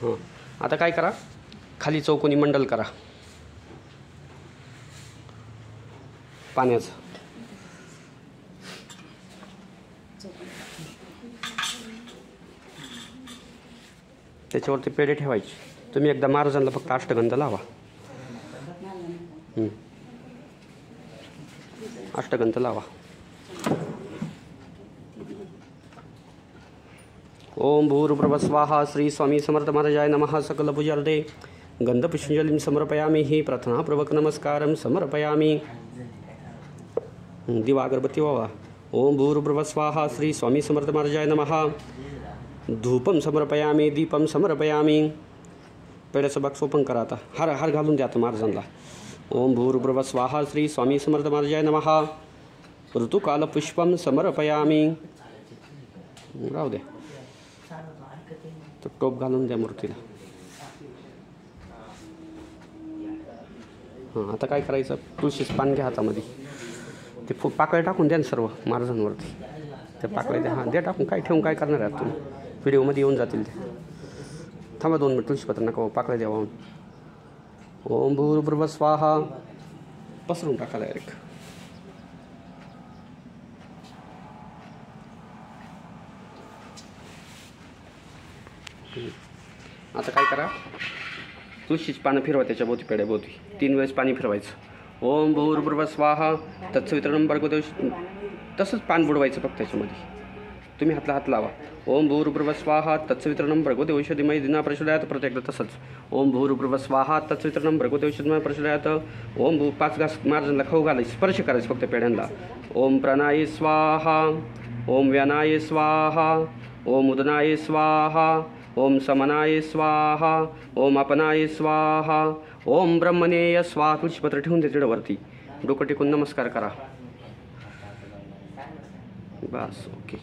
हां, आता काय करा, खाली चौकोनी मंडल करा पाण्याचं. त्याच्यावरती पेढे ठेवायचे. तुम्ही एकदा महाराजांना फक्त अष्टगंध लावा. अष्टगंध लावा. ओम भूर्भुवः स्वाहा. श्री स्वामी समर्थ महाराजाय नमः. सकल पूजार्थे गंधपुष्पांजलिं समर्पयामि. ही प्रार्थनापूर्वक नमस्कारं समर्पयामि. दिवा अगरबत्ती वावा. ओम भूर्भुवः स्वाहा. श्री स्वामी समर्थ महाराजाय नमः. धूपम समर्पयामि. दीपम समर्पयामि. पेढ्याचं बॉक्स ओपन करा. आता हार घालून द्या आता महाराजांना. ओम भूर्भुवः स्वाहा. श्री स्वामी समर्थ महाराजाय नमः. ऋतुकालपुष्पम समर्पयामि. राहू द्या, तो टोप घालून द्या मूर्तीला. हां, आता काय करायचं, तुळशीचं पान घ्या हातामध्ये. ते पाकळ्या टाकून द्या ना सर्व महाराजांवरती. ते पाकळ्या द्या. हां, द्या टाकून. काय ठेवून काय करणार आहात तुम्ही? व्हिडिओमध्ये येऊन जातील ते. थांबा 2 मिनिट. तुळशीपत्र नका, पाकळ्या द्या वाहून. ओम भूर्भुवः स्वाहा. पसरून टाका डायरेक्ट. आता काय करा, तुळशीची पानं फिरवा त्याच्या भोवती, पेढ्याभोवती 3 वेळेस पाणी फिरवायचं. ओम भूर्भुवः स्वाहा तत्सवितरणं भर्गो. तसंच पान बुडवायचं फक्त त्याच्यामध्ये. तुम्ही हात लावा. ओम भूर्भुवः स्वाहा तत्सवितरणं भर्गो देवस्य धीमहि धियो न प्रचोदयात्. परत एकदा तसंच. ओम भूर्भुवः स्वाहा तत्सवितरणं भर्गो देवस्य धीमहि प्रचोदयात्. ओम 5 घास महाराजांना खाऊ घालायचं, स्पर्श करायचं फक्त पेढ्यांना. ओम प्राणाय स्वाहा. ओम व्यानाय स्वाहा. ओम उदनाय स्वाहा. ओम समनाय स्वाहा. ओम अपनाय स्वाहा. ओम ब्रह्मणेय स्वाहा. तुळशीपत्र ठेवून दे तिकडं, डोकं टेकून नमस्कार करा. बस, ओके.